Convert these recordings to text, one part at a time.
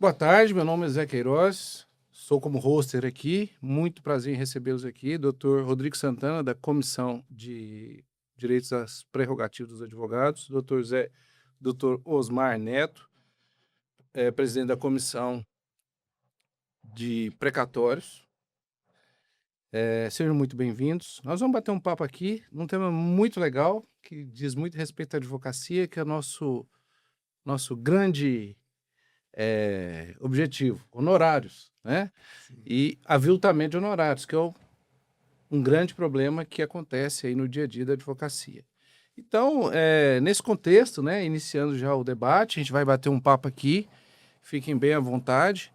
Boa tarde, meu nome é Zé Queiroz, sou como hoster aqui, muito prazer em recebê-los aqui, Dr. Rodrigo Santana, da Comissão de Direitos às Prerrogativas dos Advogados, Dr. Osmar Neto, presidente da Comissão de Precatórios. Sejam muito bem-vindos. Nós vamos bater um papo aqui num tema muito legal, que diz muito respeito à advocacia, que é o nosso grande objetivo, honorários, né? E aviltamento de honorários, que é um grande problema que acontece aí no dia a dia da advocacia. Então, nesse contexto, né, iniciando já o debate, a gente vai bater um papo aqui, fiquem bem à vontade.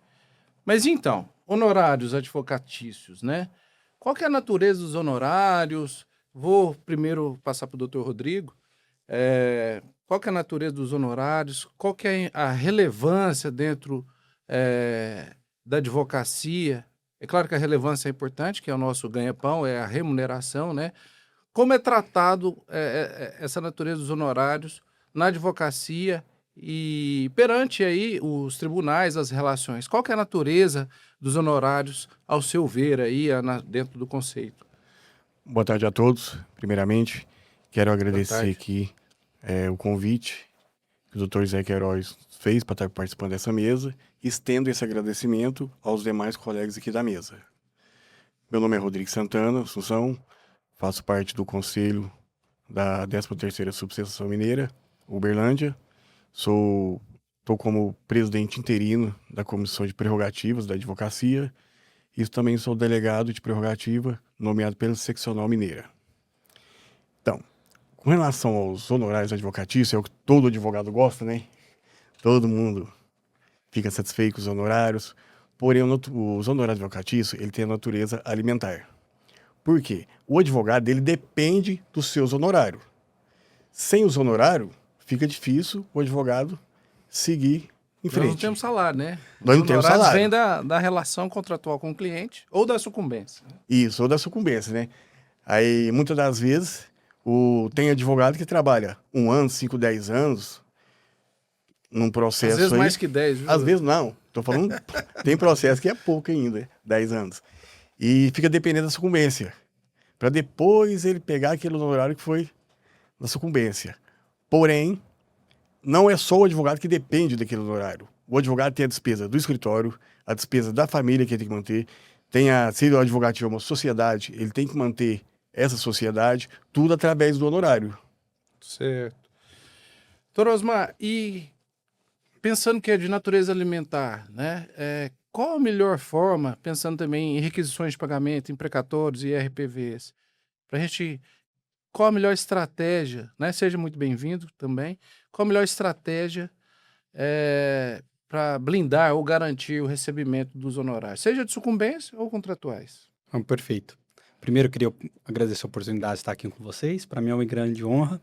Mas então, honorários advocatícios, né? Qual que é a natureza dos honorários? Vou primeiro passar para o doutor Rodrigo. Qual que é a natureza dos honorários? Qual que é a relevância dentro da advocacia? É claro que a relevância é importante, que é o nosso ganha-pão, é a remuneração, né? Como é tratado essa natureza dos honorários na advocacia e perante aí os tribunais, as relações? Qual que é a natureza dos honorários, ao seu ver, aí dentro do conceito? Boa tarde a todos. Primeiramente, quero agradecer aqui o convite que o Dr. Zé Queiroz fez para estar participando dessa mesa e estendo esse agradecimento aos demais colegas aqui da mesa. Meu nome é Rodrigo Santana Assunção, faço parte do Conselho da 13ª Subseção Mineira, Uberlândia. Estou como presidente interino da Comissão de Prerrogativas da Advocacia e também sou delegado de prerrogativa nomeado pela Seccional Mineira. Então, com relação aos honorários advocatícios, é o que todo advogado gosta, né? Todo mundo fica satisfeito com os honorários. Porém, os honorários advocatícios, ele tem a natureza alimentar. Por quê? O advogado, ele depende dos seus honorários. Sem os honorários, fica difícil o advogado seguir em frente. Nós não temos salário, né? Nós não temos salário. Vem da relação contratual com o cliente ou da sucumbência. Isso, ou da sucumbência, né? Aí, muitas das vezes, tem advogado que trabalha 1 ano, 5, 10 anos num processo. Às vezes aí, mais que 10, viu? Às vezes não. Tô falando, tem processo que é pouco ainda, 10 anos. E fica dependendo da sucumbência. Para depois ele pegar aquele honorário que foi da sucumbência. Porém, não é só o advogado que depende daquele honorário. O advogado tem a despesa do escritório, a despesa da família que ele tem que manter, se o advogado tiver uma sociedade, ele tem que manter essa sociedade, tudo através do honorário. Certo. Doutor Osmar, e pensando que é de natureza alimentar, né? Qual a melhor forma, pensando também em requisições de pagamento, em precatórios e RPVs, para a gente... Qual a melhor estratégia, né? Seja muito bem-vindo também. Qual a melhor estratégia para blindar ou garantir o recebimento dos honorários, seja de sucumbência ou contratuais? Perfeito. Primeiro, eu queria agradecer a oportunidade de estar aqui com vocês. Para mim é uma grande honra.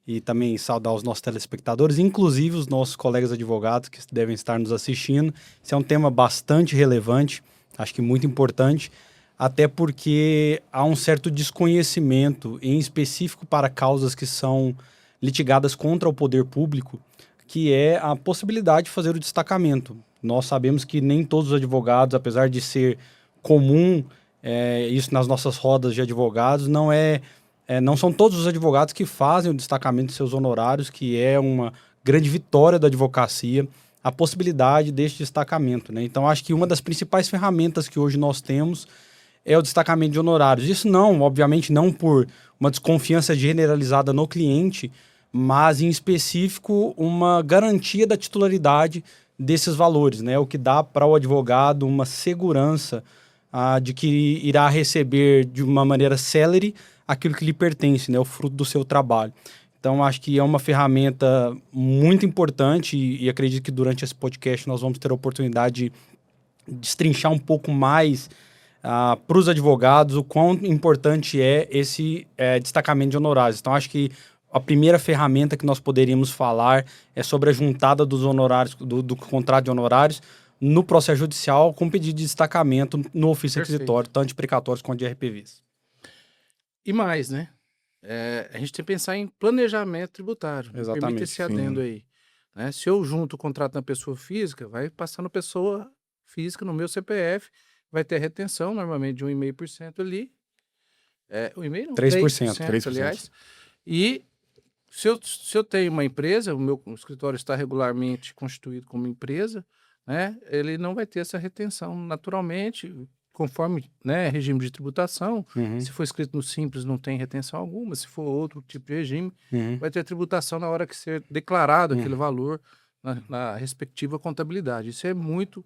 E também saudar os nossos telespectadores, inclusive os nossos colegas advogados que devem estar nos assistindo. Esse é um tema bastante relevante, acho que muito importante, até porque há um certo desconhecimento, em específico para causas que são litigadas contra o poder público, que é a possibilidade de fazer o destacamento. Nós sabemos que nem todos os advogados, apesar de ser comum isso nas nossas rodas de advogados, não são todos os advogados que fazem o destacamento de seus honorários, que é uma grande vitória da advocacia, a possibilidade deste destacamento, né? Então, acho que uma das principais ferramentas que hoje nós temos é o destacamento de honorários. Isso não, obviamente, não por uma desconfiança generalizada no cliente, mas, em específico, uma garantia da titularidade desses valores, né? O que dá para o advogado uma segurança de que irá receber de uma maneira célere aquilo que lhe pertence, né? O fruto do seu trabalho. Então, acho que é uma ferramenta muito importante e acredito que durante esse podcast nós vamos ter a oportunidade de destrinchar um pouco mais para os advogados o quão importante é esse destacamento de honorários. Então, acho que a primeira ferramenta que nós poderíamos falar é sobre a juntada dos honorários, do contrato de honorários no processo judicial com pedido de destacamento no ofício requisitório, tanto de precatórios quanto de RPVs. E mais, né? A gente tem que pensar em planejamento tributário. Exatamente. Permite esse adendo aí. né? Se eu junto o contrato na pessoa física, vai passar na pessoa física, no meu CPF, vai ter retenção, normalmente de 1,5% ali. O e-mail não, 3%, 3%, aliás. E se eu tenho uma empresa, o meu escritório está regularmente constituído como empresa, né, ele não vai ter essa retenção naturalmente, conforme, né, regime de tributação. Se for escrito no Simples, não tem retenção alguma. Se for outro tipo de regime, vai ter tributação na hora que ser declarado aquele valor na respectiva contabilidade. Isso é muito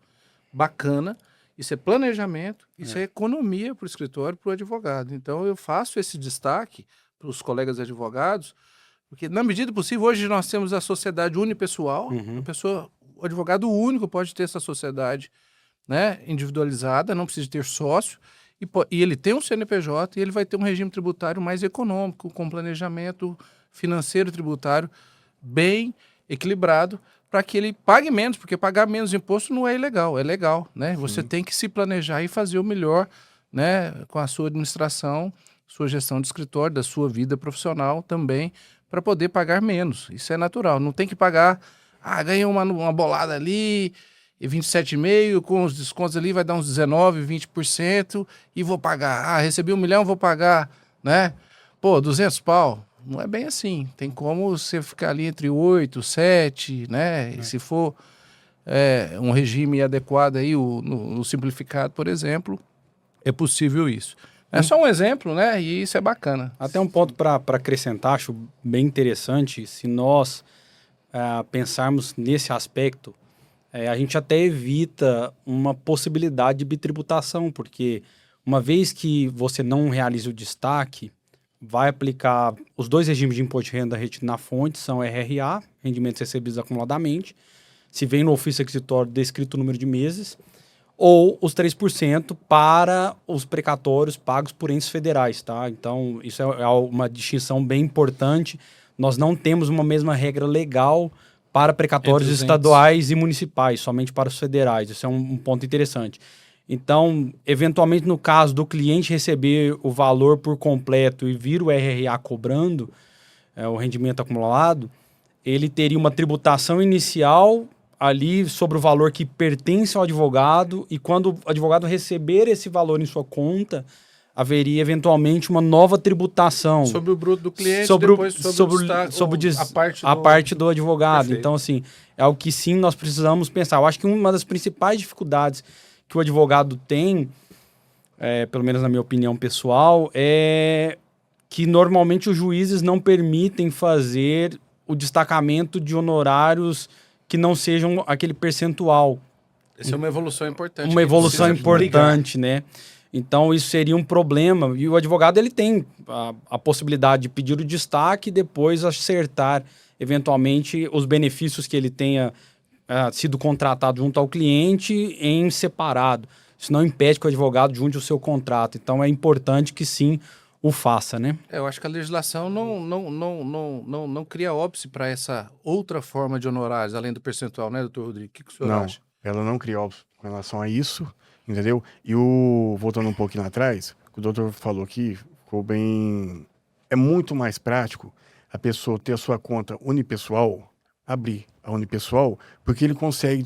bacana. Isso é planejamento, isso é economia para o escritório, para o advogado. Então, eu faço esse destaque para os colegas advogados, porque, na medida do possível, hoje nós temos a sociedade unipessoal, o advogado único pode ter essa sociedade, né, individualizada, não precisa ter sócio, e ele tem um CNPJ e ele vai ter um regime tributário mais econômico, com planejamento financeiro e tributário bem equilibrado, para que ele pague menos, porque pagar menos imposto não é ilegal, é legal, né? Você tem que se planejar e fazer o melhor, né, com a sua administração, sua gestão de escritório, da sua vida profissional também, para poder pagar menos. Isso é natural, não tem que pagar, ganhei uma bolada ali, e 27,5%, com os descontos ali vai dar uns 19%, 20%, e vou pagar, recebi 1 milhão, vou pagar, né? Pô, 200 pau. Não é bem assim. Tem como você ficar ali entre 8, 7, né? E se for um regime adequado aí, no simplificado, por exemplo, é possível isso. É só um exemplo, né? E isso é bacana. Até um ponto para acrescentar, acho bem interessante, se nós pensarmos nesse aspecto, a gente até evita uma possibilidade de bitributação, porque uma vez que você não realiza o destaque, vai aplicar os 2 regimes de imposto de renda retido na fonte, são RRA, rendimentos recebidos acumuladamente, se vem no ofício requisitório descrito o número de meses, ou os 3% para os precatórios pagos por entes federais, tá? Então, isso é uma distinção bem importante. Nós não temos uma mesma regra legal para precatórios estaduais e municipais, somente para os federais. Isso é um ponto interessante. Então, eventualmente, no caso do cliente receber o valor por completo e vir o RRA cobrando o rendimento acumulado, ele teria uma tributação inicial ali sobre o valor que pertence ao advogado, e quando o advogado receber esse valor em sua conta, haveria eventualmente uma nova tributação. Sobre o bruto do cliente, depois sobre a parte do advogado. Perfeito. Então, assim, é algo que sim nós precisamos pensar. Eu acho que uma das principais dificuldades que o advogado tem, pelo menos na minha opinião pessoal, é que normalmente os juízes não permitem fazer o destacamento de honorários que não sejam aquele percentual. Essa é uma evolução importante. Uma evolução importante, né? Então, isso seria um problema. E o advogado ele tem a possibilidade de pedir o destaque e depois acertar, eventualmente, os benefícios que ele tenha sido contratado junto ao cliente em separado. Isso não impede que o advogado junte o seu contrato. Então, é importante que sim o faça, né? Eu acho que a legislação não cria óbice para essa outra forma de honorários, além do percentual, né, doutor Rodrigo? O que o senhor acha? Ela não cria óbice com relação a isso, entendeu? E voltando um pouquinho lá atrás, o que o doutor falou aqui, ficou bem... É muito mais prático a pessoa ter a sua conta unipessoal, abrir a unipessoal, porque ele consegue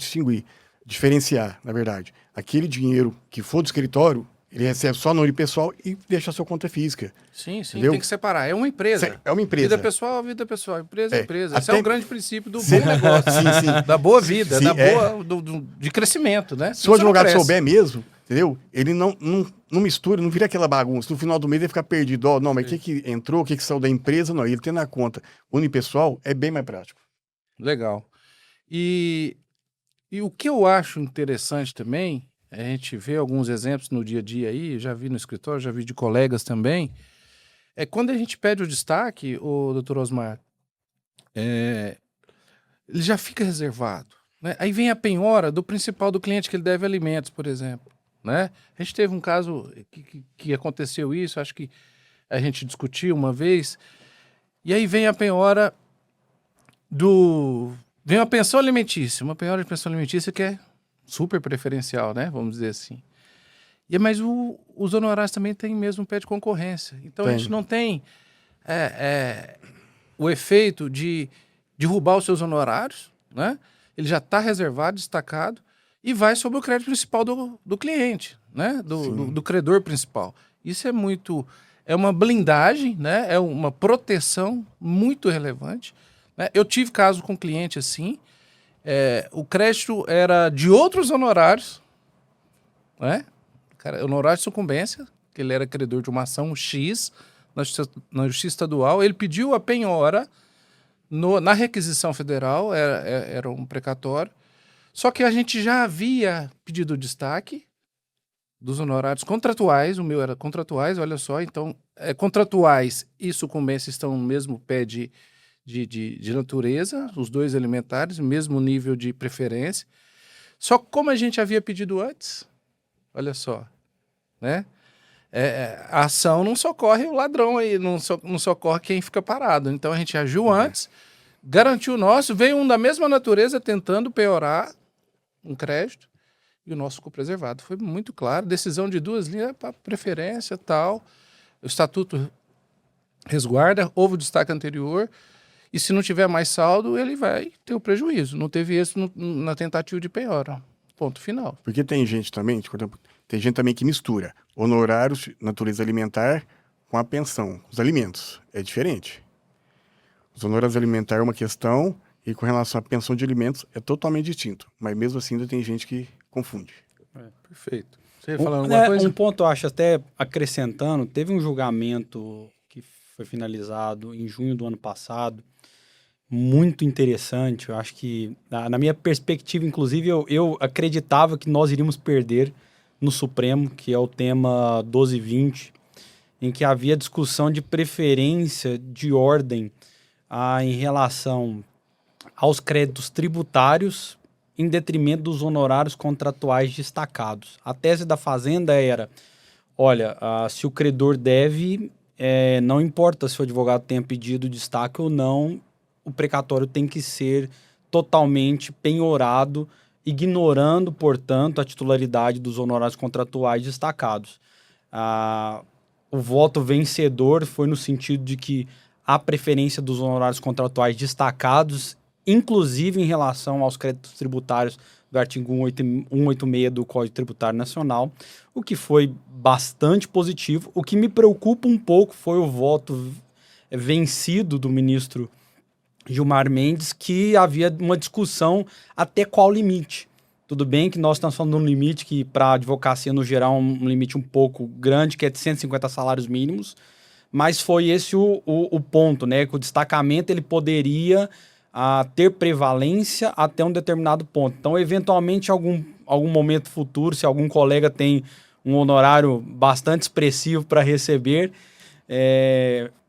diferenciar, na verdade, aquele dinheiro que for do escritório, ele recebe só no unipessoal e deixa a sua conta física. Sim, entendeu? Tem que separar. É uma empresa. É uma empresa. Vida pessoal, empresa, empresa. Esse até... é o grande princípio do bom negócio. Sim. Da boa vida, de crescimento, né? Se o advogado souber mesmo, entendeu? Ele não mistura, não vira aquela bagunça. No final do mês ele fica perdido. Não, mas o que entrou, o que saiu da empresa? Não, ele tem na conta unipessoal, é bem mais prático. Legal. E o que eu acho interessante também, a gente vê alguns exemplos no dia a dia aí, já vi no escritório, já vi de colegas também, é quando a gente pede o destaque, o doutor Osmar, ele já fica reservado, né? Aí vem a penhora do principal do cliente que ele deve alimentos, por exemplo, né? A gente teve um caso que aconteceu isso, acho que a gente discutiu uma vez, e aí vem a penhora vem uma pensão alimentícia, uma penhora de pensão alimentícia que é super preferencial, né? Vamos dizer assim. Mas os honorários também têm mesmo pé de concorrência. Então a gente não tem o efeito de derrubar os seus honorários, né? Ele já está reservado, destacado, e vai sobre o crédito principal do cliente, né? Do credor principal. Isso é uma blindagem, né? É uma proteção muito relevante, né? Eu tive caso com cliente assim, o crédito era de outros honorários, né? Honorário de sucumbência, que ele era credor de uma ação X na Justiça Estadual, ele pediu a penhora na requisição federal, era um precatório, só que a gente já havia pedido o destaque dos honorários contratuais, o meu era contratuais, olha só, então, contratuais e sucumbência estão no mesmo pé de natureza, os dois elementares, mesmo nível de preferência, só que como a gente havia pedido antes, olha só, né? A ação não socorre o ladrão aí, não socorre quem fica parado. Então a gente agiu antes, garantiu o nosso, veio um da mesma natureza tentando piorar um crédito e o nosso ficou preservado. Foi muito claro, decisão de 2 linhas para preferência tal, o estatuto resguarda, houve o destaque anterior e se não tiver mais saldo, ele vai ter o prejuízo. Não teve êxito na tentativa de penhora. Ponto final. Porque tem gente também, que mistura honorários, natureza alimentar, com a pensão, os alimentos. É diferente. Os honorários alimentares é uma questão e com relação à pensão de alimentos é totalmente distinto. Mas mesmo assim ainda tem gente que confunde. Perfeito. Você ia falar alguma coisa? Um ponto, eu acho, até acrescentando, teve um julgamento que foi finalizado em junho do ano passado, muito interessante. Eu acho que, na minha perspectiva, inclusive, eu acreditava que nós iríamos perder no Supremo, que é o tema 1220, em que havia discussão de preferência de ordem em relação aos créditos tributários em detrimento dos honorários contratuais destacados. A tese da Fazenda era, olha, se o credor deve, não importa se o advogado tenha pedido destaque ou não, o precatório tem que ser totalmente penhorado, ignorando, portanto, a titularidade dos honorários contratuais destacados. O voto vencedor foi no sentido de que a preferência dos honorários contratuais destacados, inclusive em relação aos créditos tributários do artigo 186 do Código Tributário Nacional, o que foi bastante positivo. O que me preocupa um pouco foi o voto vencido do ministro Gilmar Mendes, que havia uma discussão até qual limite. Tudo bem que nós estamos falando de um limite que, para a advocacia no geral, é um limite um pouco grande, que é de 150 salários mínimos, mas foi esse o ponto, né? Que o destacamento ele poderia ter prevalência até um determinado ponto. Então, eventualmente, algum momento futuro, se algum colega tem um honorário bastante expressivo para receber,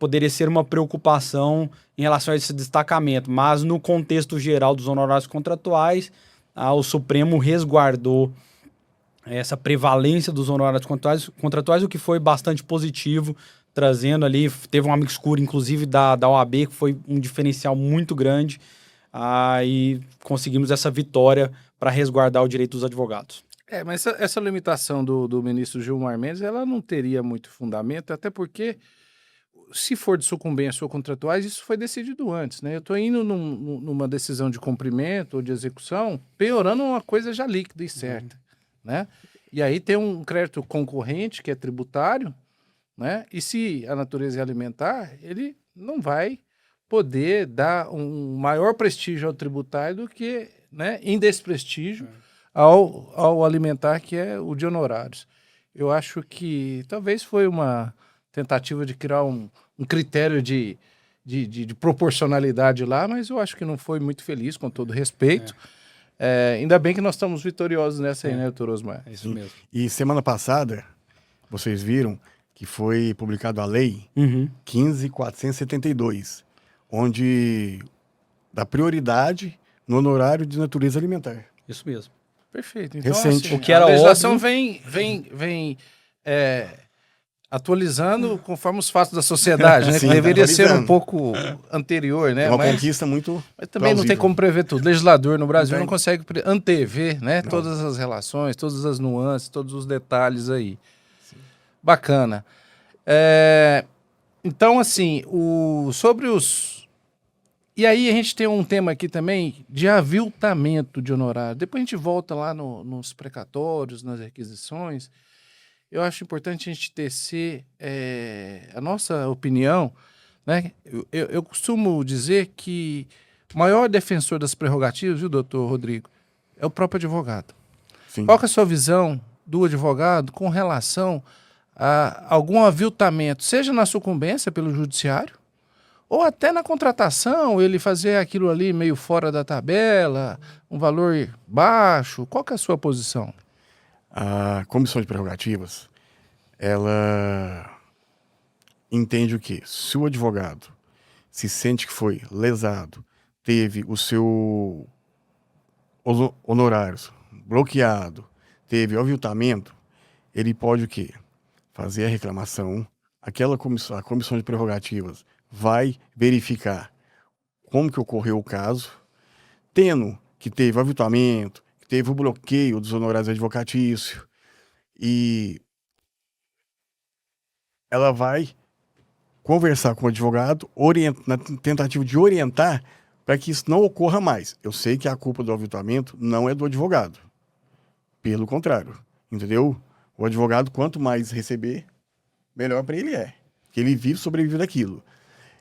poderia ser uma preocupação em relação a esse destacamento, mas no contexto geral dos honorários contratuais, o Supremo resguardou essa prevalência dos honorários contratuais, o que foi bastante positivo, trazendo ali, teve um amigo escuro, inclusive da OAB, que foi um diferencial muito grande, e conseguimos essa vitória para resguardar o direito dos advogados. Mas essa limitação do ministro Gilmar Mendes, ela não teria muito fundamento, até porque, se for de sucumbência ou contratuais, isso foi decidido antes, né? Eu estou indo numa decisão de cumprimento ou de execução, piorando uma coisa já líquida e certa, né? E aí tem um crédito concorrente, que é tributário, né? E se a natureza é alimentar, ele não vai poder dar um maior prestígio ao tributário do que, né, em desprestígio ao alimentar, que é o de honorários. Eu acho que talvez foi uma tentativa de criar um critério de proporcionalidade lá, mas eu acho que não foi muito feliz, com todo respeito. Ainda bem que nós estamos vitoriosos nessa aí, né, doutor Osmar? É isso mesmo. E semana passada, vocês viram que foi publicada a lei 15.472, onde dá prioridade no honorário de natureza alimentar. Isso mesmo. Perfeito. Então, recente. Assim, O que era a legislação óbvio... vem atualizando conforme os fatos da sociedade, né? Sim, que deveria ser um atualizando. pouco anterior, né? É uma Mas conquista muito também não tem plausível. como prever tudo. O legislador no Brasil Não não tem. consegue antever, né? Não. Todas as relações, todas as nuances, todos os detalhes aí. Bacana. Então, assim, sobre os E aí a gente tem um tema aqui também de aviltamento de honorário. Depois a gente volta lá nos precatórios, nas requisições. Eu acho importante a gente tecer a nossa opinião, né? Eu costumo dizer que o maior defensor das prerrogativas, viu, doutor Rodrigo, é o próprio advogado. Sim. Qual que é a sua visão do advogado com relação a algum aviltamento, seja na sucumbência pelo judiciário, ou até na contratação, ele fazer aquilo ali meio fora da tabela, um valor baixo? Qual que é a sua posição? A comissão de prerrogativas, ela entende o quê? Se o advogado se sente que foi lesado, teve o seu honorários bloqueado, teve o aviltamento, ele pode o quê? Fazer a reclamação, a comissão de prerrogativas vai verificar como que ocorreu o caso, tendo que teve o aviltamento, que teve o bloqueio dos honorários advocatícios, e ela vai conversar com o advogado, na tentativa de orientar para que isso não ocorra mais. Eu sei que a culpa do aviltamento não é do advogado. Pelo contrário, entendeu? O advogado, quanto mais receber, melhor para ele é. Porque ele vive, sobrevive daquilo.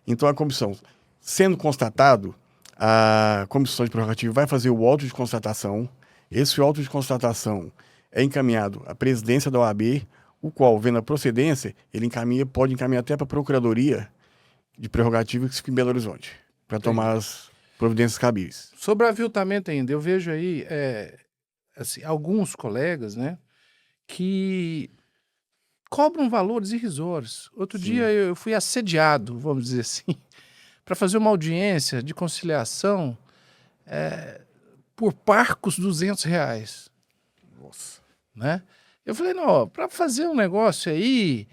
Então a comissão, sendo constatado, a comissão de prerrogativa vai fazer o auto de constatação. Esse auto de constatação é encaminhado à presidência da OAB, o qual, vendo a procedência, ele pode encaminhar até para a Procuradoria de Prerrogativa que fica em Belo Horizonte, para tomar as providências cabíveis. Sobre o aviltamento ainda, eu vejo aí assim, alguns colegas, né, que cobram valores irrisórios. Outro dia eu fui assediado, vamos dizer assim, para fazer uma audiência de conciliação por parcos R$200. Nossa. Né? Eu falei, não, para fazer um negócio aí,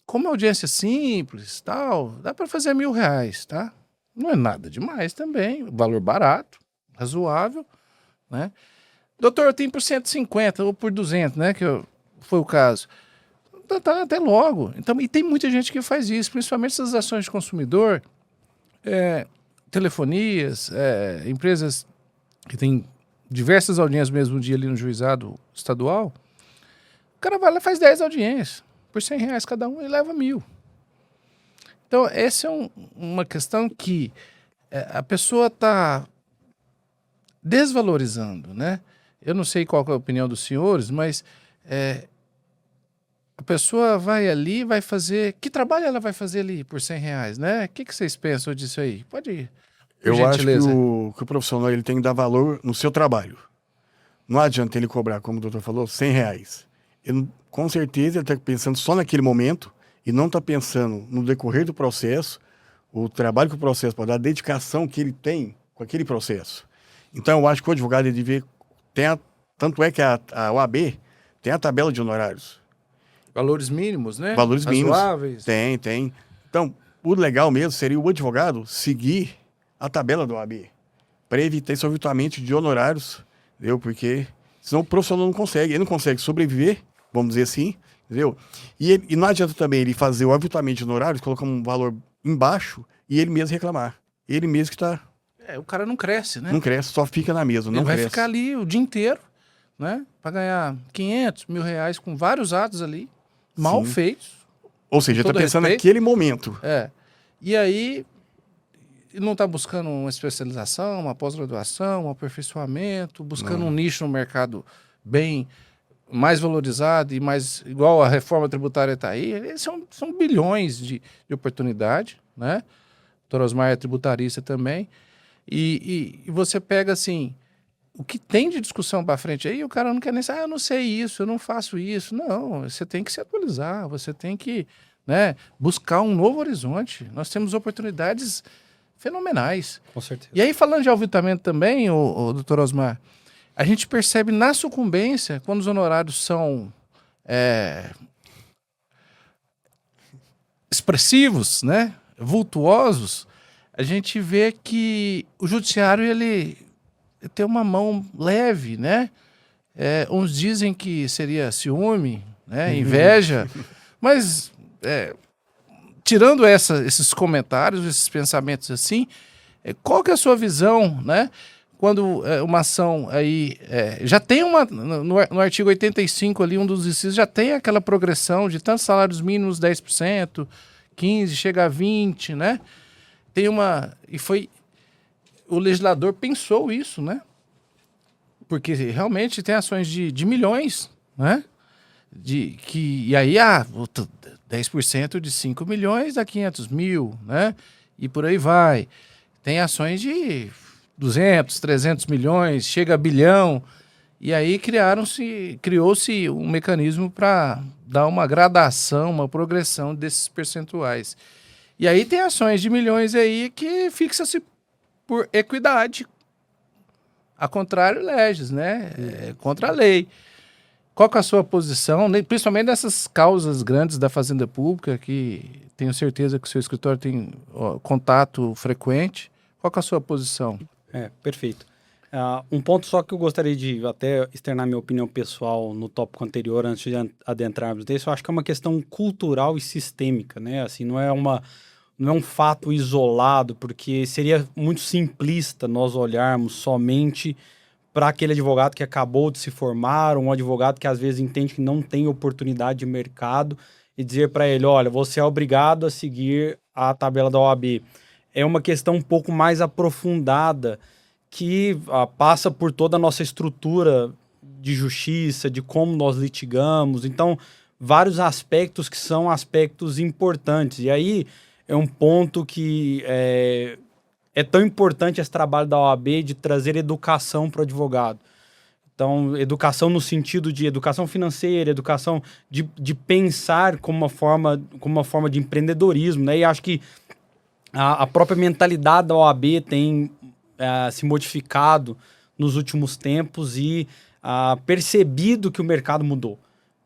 como é audiência simples, tal, dá para fazer R$1.000, tá? Não é nada demais também, valor barato, razoável, né? Doutor, eu tenho por 150 ou por 200, né, foi o caso. Tá, até logo. Então, e tem muita gente que faz isso, principalmente essas ações de consumidor, telefonias, empresas que têm diversas audiências no mesmo dia ali no juizado estadual. O cara vai lá e faz 10 audiências por R$100 cada um e leva 1.000. Então, essa é uma questão que a pessoa está desvalorizando, né? Eu não sei qual é a opinião dos senhores, mas a pessoa vai ali, vai fazer... Que trabalho ela vai fazer ali por R$100, né? O que vocês pensam disso aí? Pode ir. Eu acho que o profissional ele tem que dar valor no seu trabalho. Não adianta ele cobrar, como o doutor falou, R$100. Ele, com certeza ele está pensando só naquele momento e não está pensando no decorrer do processo, o trabalho que o processo pode dar, a dedicação que ele tem com aquele processo. Então eu acho que o advogado ele devia... tanto é que a OAB tem a tabela de honorários. Valores mínimos, né? Valores razoáveis. Mínimos. Tem. Então, o legal mesmo seria o advogado seguir a tabela da OAB para evitar esse aviltamento de honorários, entendeu? Porque senão o profissional não consegue, ele não consegue sobreviver, vamos dizer assim, entendeu? E não adianta também ele fazer o aviltamento de honorários, colocar um valor embaixo e ele mesmo reclamar. Ele mesmo que está... O cara não cresce, né? Não cresce, só fica na mesa, não ele vai cresce. ficar ali o dia inteiro, né? Para ganhar R$500, R$1.000 com vários atos ali, mal feitos. Ou seja, está pensando naquele momento. E aí, não está buscando uma especialização, uma pós-graduação, um aperfeiçoamento, buscando um nicho no mercado bem mais valorizado e mais igual a reforma tributária está aí. São bilhões de oportunidade, né? O Dr. Osmar é tributarista também. E você pega assim, o que tem de discussão para frente aí, o cara não quer nem saber, eu não sei isso, eu não faço isso. Não, você tem que se atualizar, você tem que, né, buscar um novo horizonte. Nós temos oportunidades fenomenais. Com certeza. E aí, falando de aviltamento também, o doutor Osmar, a gente percebe na sucumbência, quando os honorários são expressivos, né, vultuosos, a gente vê que o judiciário ele tem uma mão leve, né? Uns dizem que seria ciúme, né? Inveja, mas tirando esses comentários, esses pensamentos assim, qual que é a sua visão, né? Quando uma ação aí, já tem no artigo 85 ali, um dos incisos, já tem aquela progressão de tantos salários mínimos 10%, 15%, chega a 20%, né? O legislador pensou isso, né? Porque realmente tem ações de milhões, né? E aí, 10% de 5 milhões dá 500 mil, né? E por aí vai. Tem ações de 200, 300 milhões, chega a bilhão. E aí criou-se um mecanismo para dar uma gradação, uma progressão desses percentuais. E aí tem ações de milhões aí que fixa-se por equidade. A contrário, leges, né? Contra a lei. Qual que é a sua posição, principalmente nessas causas grandes da Fazenda Pública, que tenho certeza que o seu escritório tem contato frequente? Qual que é a sua posição? Perfeito. Um ponto só que eu gostaria de até externar minha opinião pessoal no tópico anterior, antes de adentrarmos nesse, eu acho que é uma questão cultural e sistêmica, né? Assim, não é um fato isolado, porque seria muito simplista nós olharmos somente para aquele advogado que acabou de se formar, um advogado que às vezes entende que não tem oportunidade de mercado e dizer para ele, olha, você é obrigado a seguir a tabela da OAB. É uma questão um pouco mais aprofundada que passa por toda a nossa estrutura de justiça, de como nós litigamos. Então, vários aspectos que são aspectos importantes. E aí é um ponto que é tão importante esse trabalho da OAB de trazer educação para o advogado. Então, educação no sentido de educação financeira, educação de pensar como uma forma de empreendedorismo, né? E acho que a própria mentalidade da OAB tem se modificado nos últimos tempos e percebido que o mercado mudou.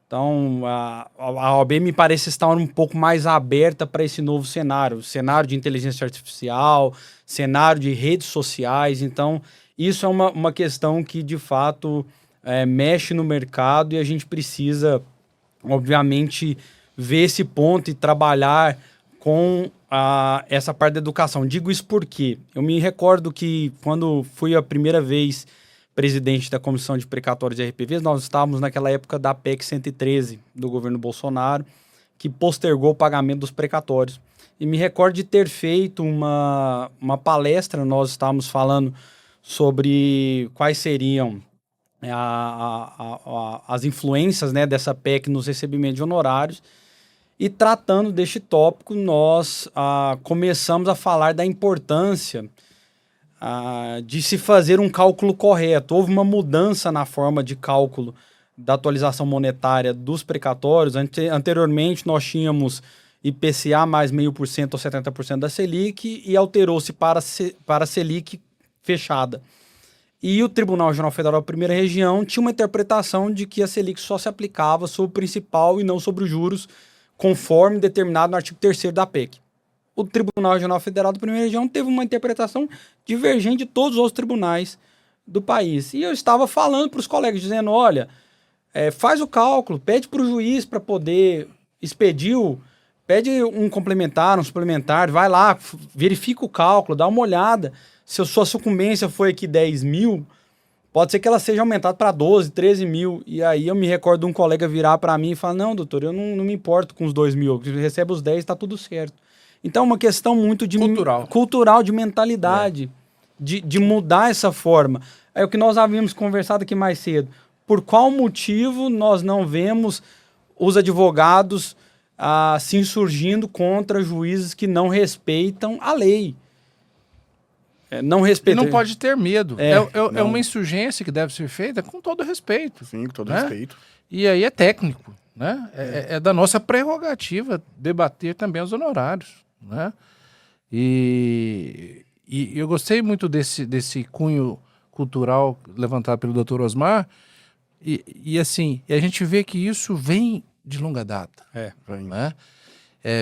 Então, a OAB me parece estar um pouco mais aberta para esse novo cenário de inteligência artificial, cenário de redes sociais. Então, isso é uma questão que, de fato, mexe no mercado e a gente precisa, obviamente, ver esse ponto e trabalhar com essa parte da educação. Digo isso porque eu me recordo que, quando fui a primeira vez presidente da Comissão de Precatórios e RPVs, nós estávamos naquela época da PEC 113 do governo Bolsonaro, que postergou o pagamento dos precatórios. E me recordo de ter feito uma palestra, nós estávamos falando sobre quais seriam as influências, né, dessa PEC nos recebimentos de honorários, e tratando deste tópico, nós começamos a falar da importância de se fazer um cálculo correto. Houve uma mudança na forma de cálculo da atualização monetária dos precatórios. Anteriormente, nós tínhamos IPCA mais 0,5% ou 70% da Selic e alterou-se para a Selic fechada. E o Tribunal Regional Federal da Primeira Região tinha uma interpretação de que a Selic só se aplicava sobre o principal e não sobre os juros, conforme determinado no artigo 3º da PEC. O Tribunal Regional Federal da Primeira Região teve uma interpretação divergente de todos os outros tribunais do país. E eu estava falando para os colegas, dizendo, olha, faz o cálculo, pede para o juiz para poder expedir, pede um complementar, um suplementar, vai lá, verifica o cálculo, dá uma olhada. Se a sua sucumbência foi aqui 10 mil, pode ser que ela seja aumentada para 12, 13 mil. E aí eu me recordo de um colega virar para mim e falar, não, doutor, eu não me importo com os 2 mil, você recebe os 10, está tudo certo. Então, é uma questão muito cultural, de mentalidade, de mudar essa forma. É o que nós havíamos conversado aqui mais cedo. Por qual motivo nós não vemos os advogados se insurgindo contra juízes que não respeitam a lei? Não respeitam. E não pode ter medo. É uma insurgência que deve ser feita com todo respeito. Sim, com todo né? respeito. E aí é técnico. Né? É da nossa prerrogativa debater também os honorários. Né? E eu gostei muito desse cunho cultural levantado pelo Dr. Osmar, e assim, a gente vê que isso vem de longa data. Né?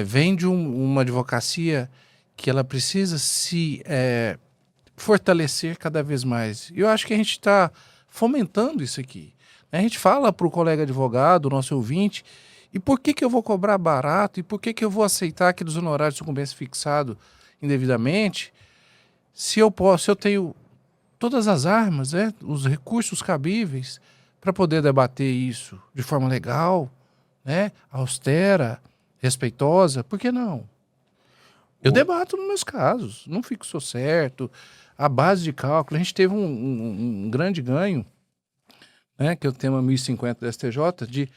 Vem de uma advocacia que ela precisa se fortalecer cada vez mais. E eu acho que a gente está fomentando isso aqui. A gente fala para o colega advogado, o nosso ouvinte, E por que eu vou cobrar barato? E por que eu vou aceitar aqueles honorários de sucumbência fixado indevidamente se eu tenho todas as armas, né, os recursos cabíveis para poder debater isso de forma legal, né, austera, respeitosa? Por que não? Eu debato nos meus casos, não fixo certo. A base de cálculo, a gente teve um grande ganho, né, que é o tema 1050 do STJ,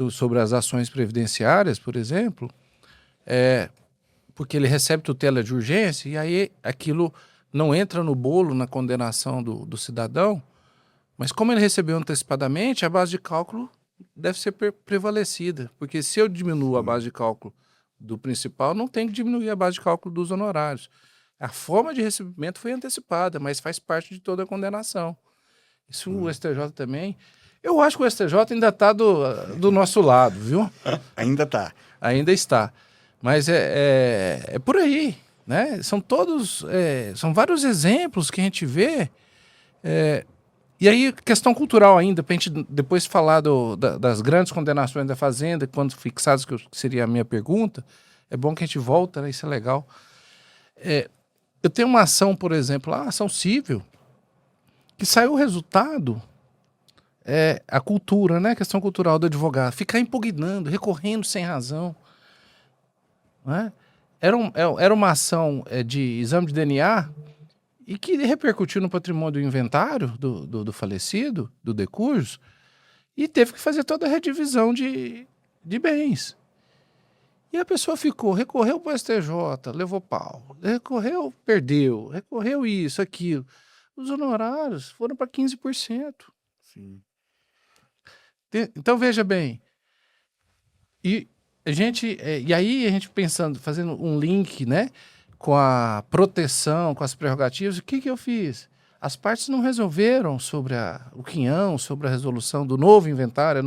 sobre as ações previdenciárias, por exemplo, porque ele recebe tutela de urgência e aí aquilo não entra no bolo na condenação do cidadão, mas como ele recebeu antecipadamente, a base de cálculo deve ser prevalecida, porque se eu diminuo a base de cálculo do principal, não tem que diminuir a base de cálculo dos honorários. A forma de recebimento foi antecipada, mas faz parte de toda a condenação. Isso o STJ também... Eu acho que o STJ ainda está do nosso lado, viu? Ainda está. Ainda está. Mas é por aí, né? São são vários exemplos que a gente vê. E aí, questão cultural ainda, para a gente depois falar das grandes condenações da Fazenda, quando fixadas, que seria a minha pergunta, é bom que a gente volta, né? Isso é legal. Eu tenho uma ação, por exemplo, a ação civil, que saiu o resultado... a cultura, né? A questão cultural do advogado. Ficar impugnando, recorrendo sem razão. Né? Era uma ação de exame de DNA e que repercutiu no patrimônio do inventário do falecido, do decurso, e teve que fazer toda a redivisão de bens. E a pessoa recorreu para o STJ, levou pau. Recorreu, perdeu. Recorreu isso, aquilo. Os honorários foram para 15%. Sim. Então, veja bem, e aí a gente pensando, fazendo um link, né, com a proteção, com as prerrogativas, o que eu fiz? As partes não resolveram sobre o quinhão, sobre a resolução do novo inventário,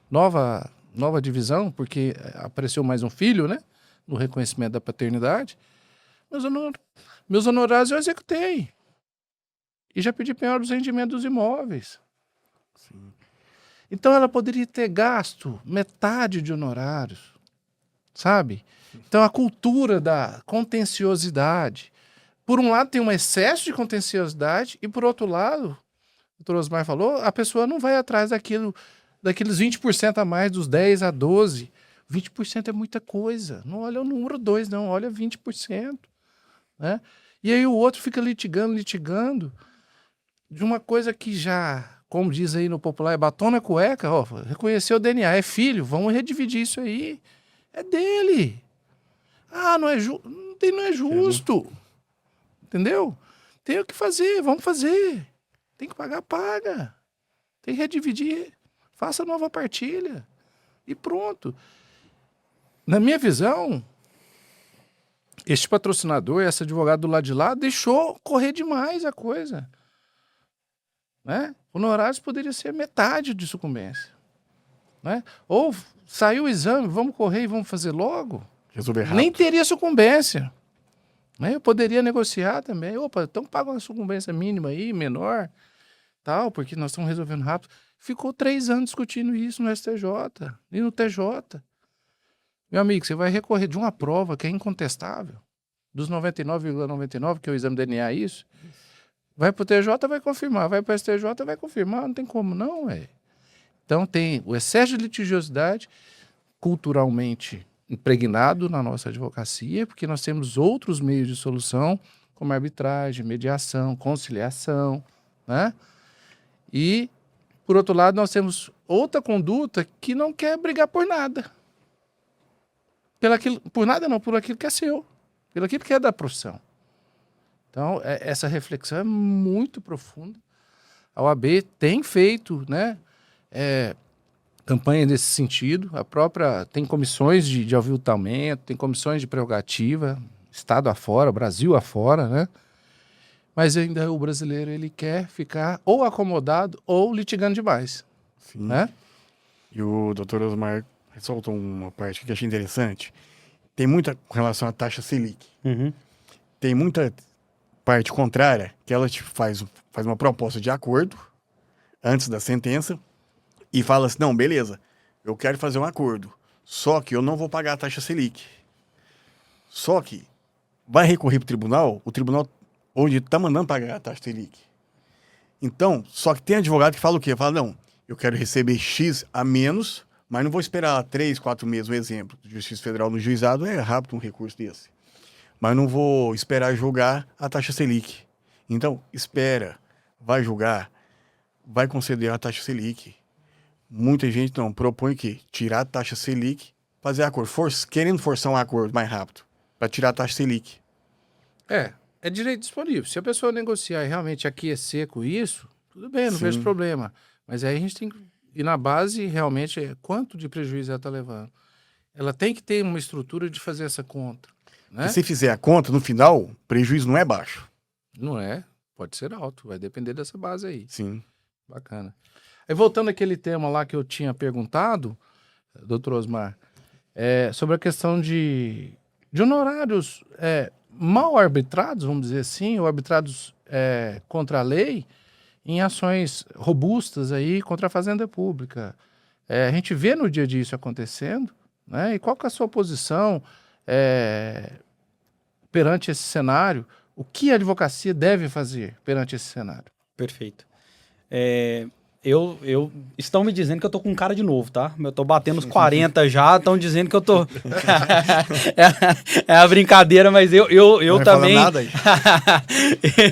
nova divisão, porque apareceu mais um filho, né, no reconhecimento da paternidade. Meus honorários eu executei. E já pedi penhora dos rendimentos dos imóveis. Sim. Então ela poderia ter gasto metade de honorários, sabe? Então a cultura da contenciosidade. Por um lado tem um excesso de contenciosidade e por outro lado, o doutor Osmar falou, a pessoa não vai atrás daqueles 20% a mais, dos 10 a 12. 20% é muita coisa. Não olha o número 2, não, olha 20%. Né? E aí o outro fica litigando de uma coisa que já... Como diz aí no popular, é batom na cueca, ó, reconheceu o DNA, é filho, vamos redividir isso aí. É dele. Ah, não é justo. Entendeu? Tem o que fazer, vamos fazer. Tem que pagar, paga. Tem que redividir, faça nova partilha. E pronto. Na minha visão, este patrocinador, esse advogado do lado de lá, deixou correr demais a coisa. Né? Honorários poderia ser metade de sucumbência. Né? Ou saiu o exame, vamos correr e vamos fazer logo. Resolver rápido. Nem teria sucumbência. Né? Eu poderia negociar também. Opa, então paga uma sucumbência mínima aí, menor, tal, porque nós estamos resolvendo rápido. Ficou 3 anos discutindo isso no STJ e no TJ. Meu amigo, você vai recorrer de uma prova que é incontestável, dos 99,99, que é o exame DNA, isso. Vai para o TJ, vai confirmar. Vai para o STJ, vai confirmar. Não tem como não, é. Então tem o excesso de litigiosidade culturalmente impregnado na nossa advocacia, porque nós temos outros meios de solução, como arbitragem, mediação, conciliação, né? E, por outro lado, nós temos outra conduta que não quer brigar por nada. Por nada não, por aquilo que é seu. Pelo aquilo que é da profissão. Então, essa reflexão é muito profunda. A OAB tem feito, né, campanha nesse sentido. A própria tem comissões de aviltamento, tem comissões de prerrogativa, Estado afora, Brasil afora, né? Mas ainda o brasileiro ele quer ficar ou acomodado ou litigando demais. Sim. Né? E o doutor Osmar ressaltou uma parte que eu achei interessante. Tem muita com relação à taxa Selic. Uhum. Tem muita parte contrária, que ela tipo, faz uma proposta de acordo antes da sentença e fala assim, não, beleza, eu quero fazer um acordo, só que eu não vou pagar a taxa Selic. Só que vai recorrer para o tribunal onde está mandando pagar a taxa Selic. Então, só que tem advogado que fala o quê? Fala, não, eu quero receber X a menos, mas não vou esperar 3, 4 meses, um exemplo. Justiça Federal no juizado é rápido um recurso desse. Mas não vou esperar julgar a taxa Selic. Então, espera, vai julgar, vai conceder a taxa Selic. Muita gente não propõe que tirar a taxa Selic, fazer acordo, querendo forçar um acordo mais rápido, para tirar a taxa Selic. É direito disponível. Se a pessoa negociar e realmente aquecer com isso, tudo bem, não Sim. vejo problema. Mas aí a gente tem que ir na base realmente quanto de prejuízo ela está levando. Ela tem que ter uma estrutura de fazer essa conta. Né? Se você fizer a conta, no final, o prejuízo não é baixo. Não é, pode ser alto, vai depender dessa base aí. Sim. Bacana. Aí voltando àquele tema lá que eu tinha perguntado, doutor Osmar, sobre a questão de honorários mal arbitrados, vamos dizer assim, ou arbitrados contra a lei, em ações robustas aí contra a fazenda pública. A gente vê no dia a dia isso acontecendo, né? E qual que é a sua posição perante esse cenário? O que a advocacia deve fazer perante esse cenário? Perfeito. Estão me dizendo que eu tô com cara de novo, tá? Eu tô batendo os 40 já, estão dizendo que eu tô... é a brincadeira, mas eu também... Não vai falar nada aí.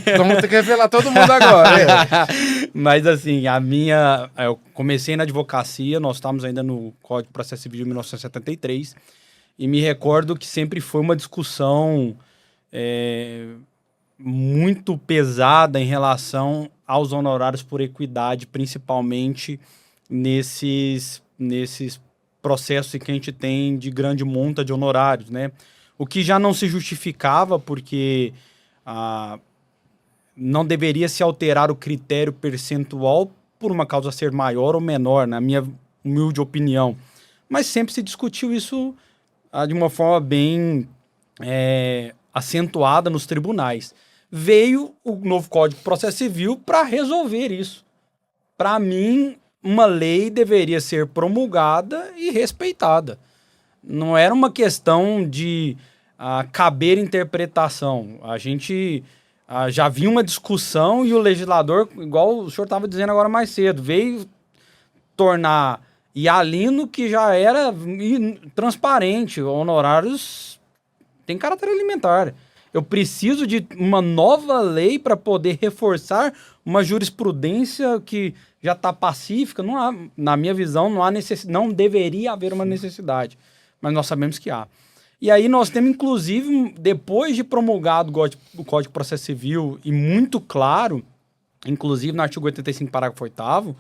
Então vamos ter que revelar todo mundo agora. Mas assim, eu comecei na advocacia, nós estávamos ainda no Código de Processo Civil de 1973, e me recordo que sempre foi uma discussão muito pesada em relação aos honorários por equidade, principalmente nesses processos que a gente tem de grande monta de honorários, né? O que já não se justificava, porque não deveria se alterar o critério percentual por uma causa ser maior ou menor, na minha humilde opinião. Mas sempre se discutiu isso de uma forma bem acentuada nos tribunais. Veio o novo Código de Processo Civil para resolver isso. Para mim, uma lei deveria ser promulgada e respeitada. Não era uma questão de caber interpretação. A gente já viu uma discussão e o legislador, igual o senhor estava dizendo agora mais cedo, veio tornar hialino que já era transparente. Honorários têm caráter alimentar. Eu preciso de uma nova lei para poder reforçar uma jurisprudência que já está pacífica. Não há, na minha visão, não deveria haver uma necessidade. Mas nós sabemos que há. E aí nós temos, inclusive, depois de promulgado o Código de Processo Civil, e muito claro, inclusive no artigo 85, parágrafo 8º,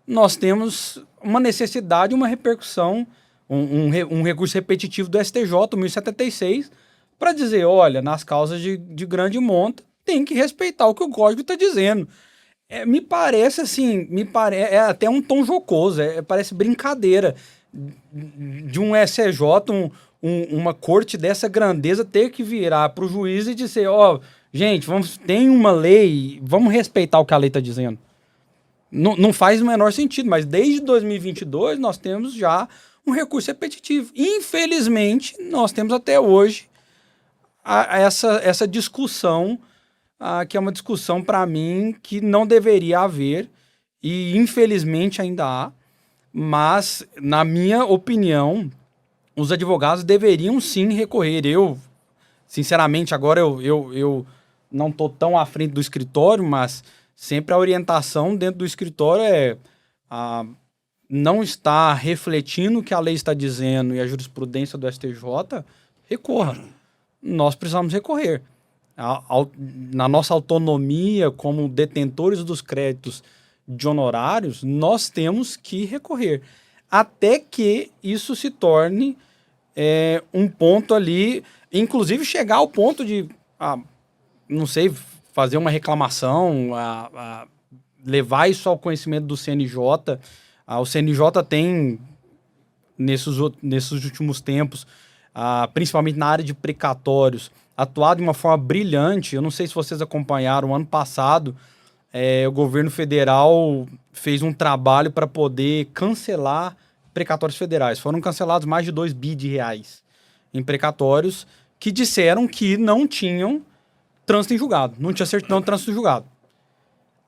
nós temos uma necessidade, uma repercussão, um recurso repetitivo do STJ, 1076, para dizer, olha, nas causas de grande monta, tem que respeitar o que o código está dizendo. Me parece assim, é até um tom jocoso, parece brincadeira de um STJ, uma corte dessa grandeza ter que virar para o juiz e dizer, gente, tem uma lei, vamos respeitar o que a lei está dizendo. Não faz o menor sentido, mas desde 2022 nós temos já um recurso repetitivo. Infelizmente, nós temos até hoje essa discussão, que é uma discussão, para mim, que não deveria haver, e infelizmente ainda há, mas, na minha opinião, os advogados deveriam sim recorrer. Eu, sinceramente, agora eu não estou tão à frente do escritório, mas sempre a orientação dentro do escritório não está refletindo o que a lei está dizendo e a jurisprudência do STJ, recorra. Nós precisamos recorrer. Na nossa autonomia como detentores dos créditos de honorários, nós temos que recorrer. Até que isso se torne um ponto ali, inclusive chegar ao ponto de, não sei, fazer uma reclamação, levar isso ao conhecimento do CNJ. O CNJ tem, nesses últimos tempos, principalmente na área de precatórios, atuado de uma forma brilhante. Eu não sei se vocês acompanharam, ano passado, o governo federal fez um trabalho para poder cancelar precatórios federais. Foram cancelados mais de 2 bi de reais em precatórios que disseram que não tinham trânsito em julgado, não tinha certidão de trânsito em julgado.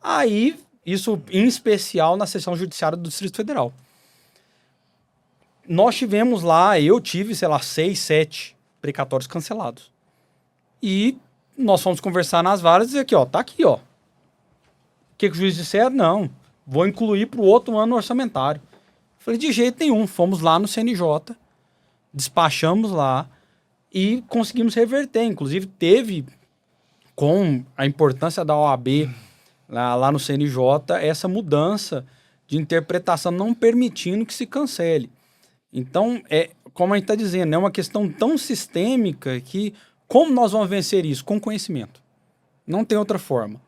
Aí, isso em especial na seção judiciária do Distrito Federal. Nós tivemos lá, eu tive, 6, 7 precatórios cancelados. E nós fomos conversar nas varas e dizer aqui, tá aqui, O que o juiz disser? Não, vou incluir para o outro ano orçamentário. Falei, de jeito nenhum. Fomos lá no CNJ, despachamos lá e conseguimos reverter. Inclusive, teve, com a importância da OAB lá no CNJ, essa mudança de interpretação, não permitindo que se cancele. Então, como a gente está dizendo, é uma questão tão sistêmica que como nós vamos vencer isso? Com conhecimento. Não tem outra forma.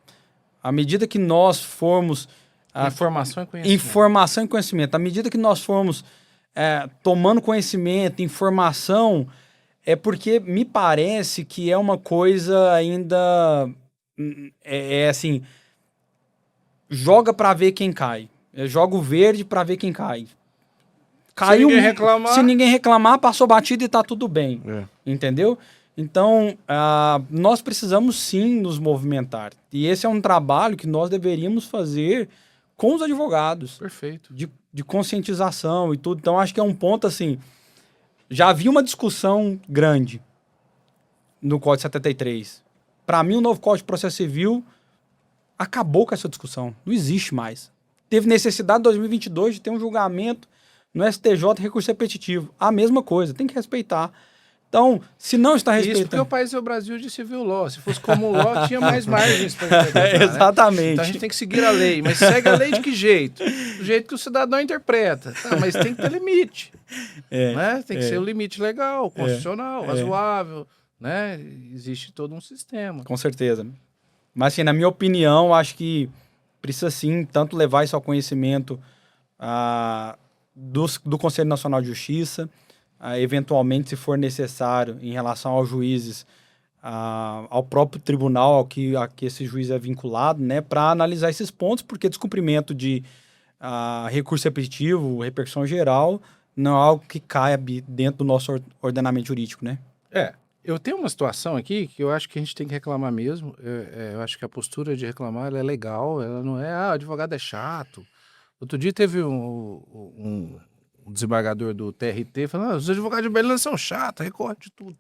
À medida que nós formos... Informação e conhecimento. Informação e conhecimento. À medida que nós formos tomando conhecimento, informação, é porque me parece que é uma coisa ainda... assim... Joga para ver quem cai. Joga o verde para ver quem cai. Caiu, se ninguém reclamar, passou batido e tá tudo bem. Entendeu? Então, nós precisamos sim nos movimentar. E esse é um trabalho que nós deveríamos fazer com os advogados. Perfeito. De conscientização e tudo. Então, acho que é um ponto assim... Já havia uma discussão grande no Código 73. Para mim, o novo Código de Processo Civil acabou com essa discussão. Não existe mais. Teve necessidade em 2022 de ter um julgamento no STJ, recurso repetitivo. A mesma coisa, tem que respeitar. Então, se não está respeitando... Isso porque o país é o Brasil de civil law. Se fosse como law, tinha mais margens para interpretar, exatamente. Né? Então a gente tem que seguir a lei. Mas segue a lei de que jeito? Do jeito que o cidadão interpreta. Tá, mas tem que ter limite. Né? Tem que ser um limite legal, constitucional, razoável. Né? Existe todo um sistema. Com certeza. Mas, assim, na minha opinião, acho que precisa, sim, tanto levar isso ao conhecimento do Conselho Nacional de Justiça, eventualmente, se for necessário, em relação aos juízes, ao próprio tribunal a que esse juiz é vinculado, né, para analisar esses pontos, porque descumprimento de recurso repetitivo, repercussão geral, não é algo que cabe dentro do nosso ordenamento jurídico, né? Eu tenho uma situação aqui que eu acho que a gente tem que reclamar mesmo. Eu acho que a postura de reclamar ela é legal, ela não é, o advogado é chato. Outro dia teve um desembargador do TRT falando, os advogados de Belém são chatos, recorre de tudo.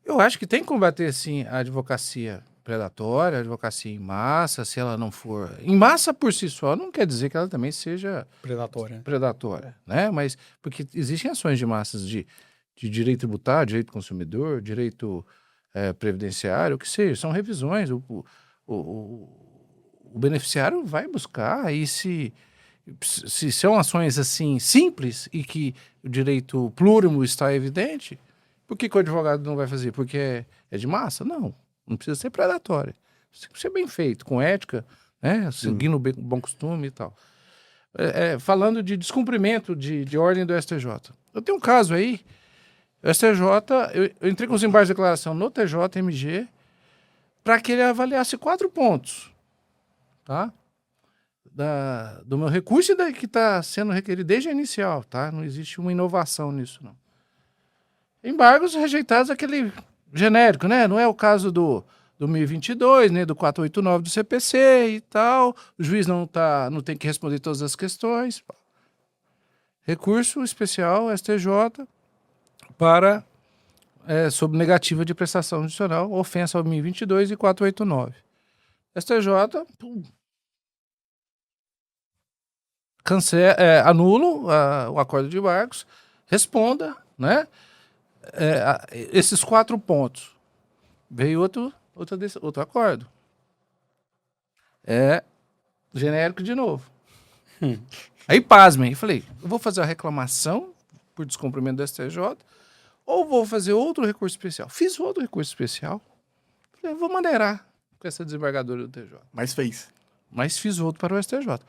Eu acho que tem que combater, sim, a advocacia predatória, a advocacia em massa, se ela não for... Em massa por si só, não quer dizer que ela também seja... Predatória, né? Mas, porque existem ações de massas de direito tributário, direito do consumidor, direito previdenciário, o que seja, são revisões. O beneficiário vai buscar e se são ações assim simples e que o direito plurimo está evidente, por que o advogado não vai fazer? Porque é de massa? Não precisa ser predatório. Precisa ser bem feito, com ética, né? Seguindo o bom costume e tal. Falando de descumprimento de ordem do STJ. Eu tenho um caso aí, o STJ, eu entrei com os embargos de declaração no TJMG para que ele avaliasse 4 pontos, tá? Do meu recurso e que está sendo requerido desde a inicial, tá? Não existe uma inovação nisso, não. Embargos rejeitados, aquele genérico, né? Não é o caso do 1022, né? Do 489 do CPC e tal. O juiz não tem que responder todas as questões. Recurso especial STJ para sob negativa de prestação judicial, ofensa ao 1022 e 489. STJ anula o acordo de embargos, responda, né? Esses 4 pontos. Veio outro acordo. Genérico de novo. Aí, pasmem, eu falei, eu vou fazer a reclamação por descumprimento do STJ ou vou fazer outro recurso especial? Fiz outro recurso especial. Falei, vou maneirar com essa desembargadora do TJ. Mas fiz outro para o STJ.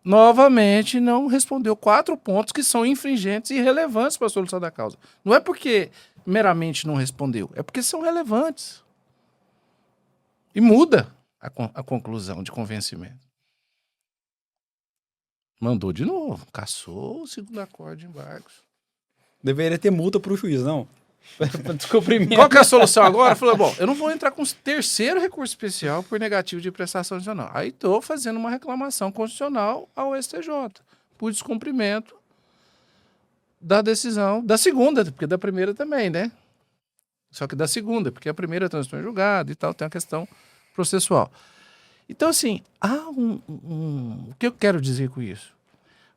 Novamente, não respondeu 4 pontos que são infringentes e irrelevantes para a solução da causa. Não é porque meramente não respondeu, é porque são relevantes. E muda a conclusão de convencimento. Mandou de novo. Cassou o segundo acorde de embargos. Deveria ter multa pro juiz, não? Para descobrimento. Qual que é a solução agora? Falou, bom, eu não vou entrar com terceiro recurso especial por negativo de prestação adicional. Aí estou fazendo uma reclamação constitucional ao STJ por descumprimento da decisão, da segunda, porque da primeira também, né? Só que da segunda, porque a primeira transitou em julgado e tal, tem a questão processual. Então, assim, o que eu quero dizer com isso?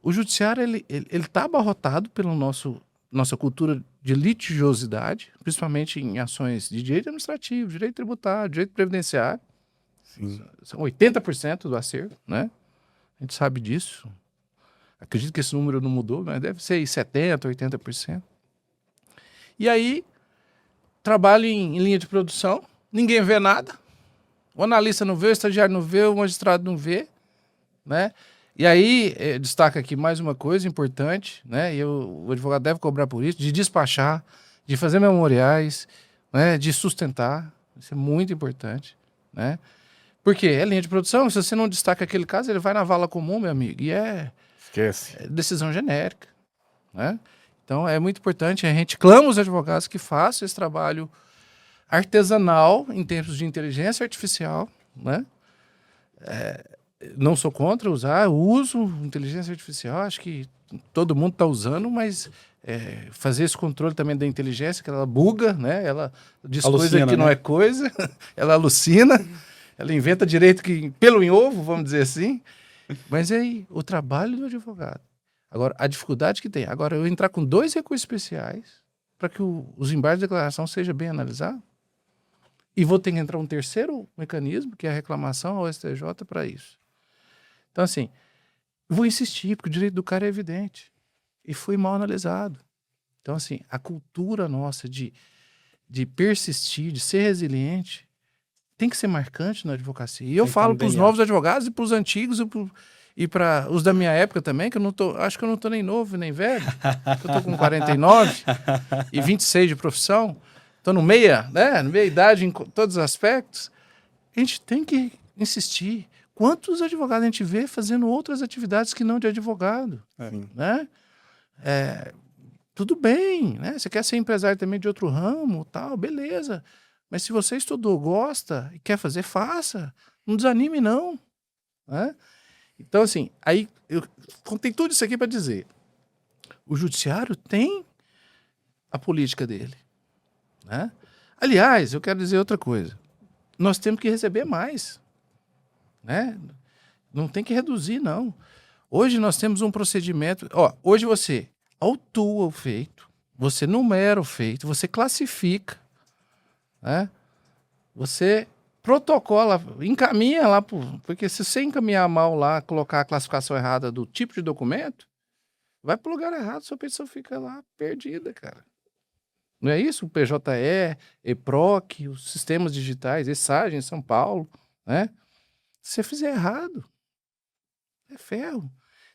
O judiciário, ele está abarrotado pela nossa cultura de litigiosidade, principalmente em ações de direito administrativo, direito tributário, direito previdenciário. Sim. São 80% do acervo, né? A gente sabe disso. Acredito que esse número não mudou, mas deve ser 70%, 80%. E aí, trabalho em linha de produção, ninguém vê nada. O analista não vê, o estagiário não vê, o magistrado não vê, né? E aí, destaca aqui mais uma coisa importante, né? E o advogado deve cobrar por isso, de despachar, de fazer memoriais, né? De sustentar. Isso é muito importante, né? Porque é linha de produção, se você não destaca aquele caso, ele vai na vala comum, meu amigo, e Esquece. é decisão genérica, né? Então, é muito importante, a gente clama os advogados que façam esse trabalho artesanal em termos de inteligência artificial, né? Não sou contra usar, eu uso inteligência artificial, acho que todo mundo está usando, mas fazer esse controle também da inteligência, que ela buga, né? Ela diz Alucina, coisa que não né? é coisa, ela alucina, ela inventa direito que pelo em ovo, vamos dizer assim. Mas aí, o trabalho do advogado. Agora, a dificuldade que tem. Agora, eu entrar com 2 recursos especiais para que os embargos de declaração seja bem analisado. E vou ter que entrar um terceiro mecanismo, que é a reclamação ao STJ para isso. Então, assim, vou insistir, porque o direito do cara é evidente. E foi mal analisado. Então, assim, a cultura nossa de persistir, de ser resiliente, tem que ser marcante na advocacia. E eu falo para os novos advogados e para os antigos e para os da minha época também, que eu não tô, acho que eu não estou nem novo nem velho. Eu estou com 49 e 26 de profissão. Estou no meia, né? No meia idade em todos os aspectos. A gente tem que insistir. Quantos advogados a gente vê fazendo outras atividades que não de advogado? Né? Tudo bem, né? Você quer ser empresário também de outro ramo, tal, beleza. Mas se você estudou, gosta e quer fazer, faça. Não desanime, não. Né? Então, assim, aí eu contei tudo isso aqui para dizer. O judiciário tem a política dele. Né? Aliás, eu quero dizer outra coisa. Nós temos que receber mais. Né? Não tem que reduzir, não. Hoje nós temos um procedimento... hoje você autua o feito, você numera o feito, você classifica, né? Você protocola, encaminha lá, porque se você encaminhar mal lá, colocar a classificação errada do tipo de documento, vai para o lugar errado, sua petição fica lá perdida, cara. Não é isso? O PJE, EPROC, os sistemas digitais, ESAGE em São Paulo, né? Se você fizer errado, é ferro.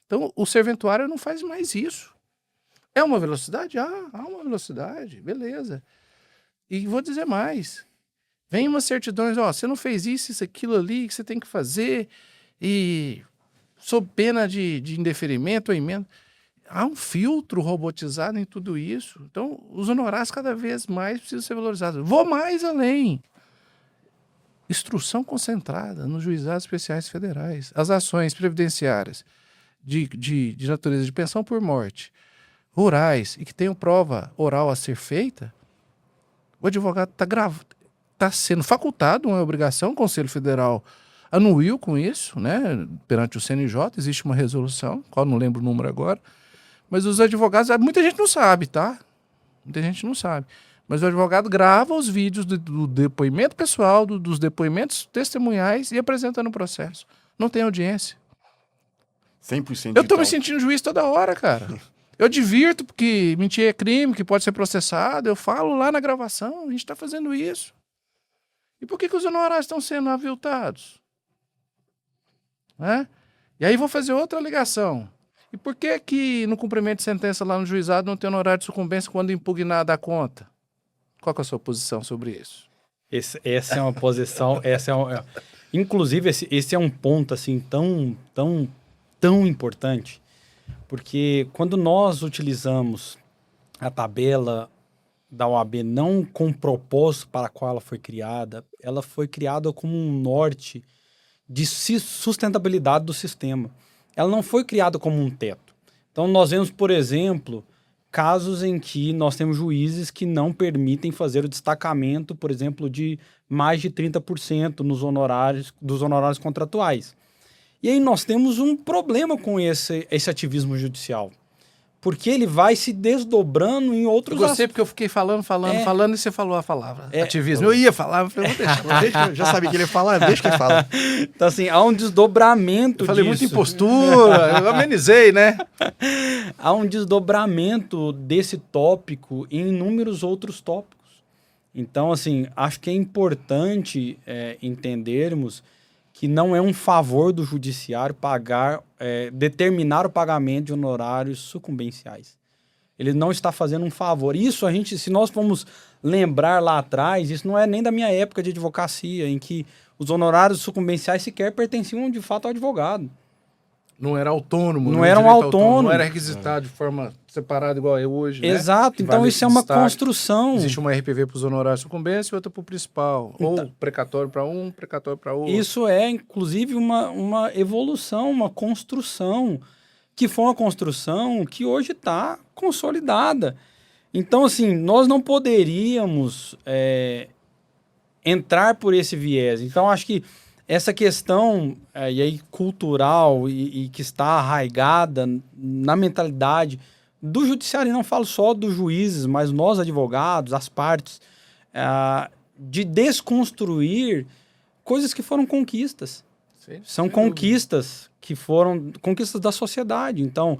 Então, o serventuário não faz mais isso. É uma velocidade? Há uma velocidade, beleza. E vou dizer mais. Vem umas certidões, você não fez isso, aquilo ali, que você tem que fazer, e sob pena de indeferimento ou emenda. Há um filtro robotizado em tudo isso. Então, os honorários cada vez mais precisam ser valorizados. Vou mais além. Instrução concentrada nos juizados especiais federais. As ações previdenciárias de natureza de pensão por morte, rurais, e que tenham prova oral a ser feita, o advogado está sendo facultado, uma obrigação, o Conselho Federal anuiu com isso, né? Perante o CNJ, existe uma resolução, qual não lembro o número agora, mas os advogados, muita gente não sabe, tá? Muita gente não sabe. Mas o advogado grava os vídeos do depoimento pessoal, dos depoimentos testemunhais e apresenta no processo. Não tem audiência. 100% Eu tô me sentindo juiz toda hora, cara. Eu advirto que mentir é crime, que pode ser processado. Eu falo lá na gravação, a gente tá fazendo isso. E por que os honorários estão sendo aviltados? Né? E aí vou fazer outra alegação. E por que no cumprimento de sentença lá no juizado não tem honorário de sucumbência quando impugnada a conta? Qual que é a sua posição sobre isso? Essa é uma posição, inclusive esse é um ponto assim tão tão importante, porque quando nós utilizamos a tabela da OAB não com o propósito para qual ela foi criada como um norte de sustentabilidade do sistema. Ela não foi criada como um teto. Então, nós vemos, por exemplo, casos em que nós temos juízes que não permitem fazer o destacamento, por exemplo, de mais de 30% nos honorários, dos honorários contratuais. E aí nós temos um problema com esse ativismo judicial. Porque ele vai se desdobrando em outros aspectos. Porque eu fiquei falando, e você falou a palavra. Ativismo. Eu ia falar, eu falei, já sabia que ele ia falar, deixa que ele fala. Então, assim, há um desdobramento disso. Eu falei muito impostura, eu amenizei, né? Há um desdobramento desse tópico em inúmeros outros tópicos. Então, assim, acho que é importante entendermos que não é um favor do judiciário determinar o pagamento de honorários sucumbenciais. Ele não está fazendo um favor. Isso se nós formos lembrar lá atrás, isso não é nem da minha época de advocacia, em que os honorários sucumbenciais sequer pertenciam de fato ao advogado. Não era autônomo. Não era um autônomo. Não era requisitado de forma separada igual é hoje, Exato. Né? Então isso é uma construção. Existe uma RPV para os honorários sucumbência e outra para o principal. Então, ou precatório para um, precatório para outro. Isso é, inclusive, uma evolução, uma construção, que foi uma construção que hoje está consolidada. Então, assim, nós não poderíamos entrar por esse viés. Então, acho que essa questão e aí, cultural e que está arraigada na mentalidade do judiciário, e não falo só dos juízes, mas nós advogados, as partes, de desconstruir coisas que foram conquistas. Sim, são conquistas que foram conquistas da sociedade. Então,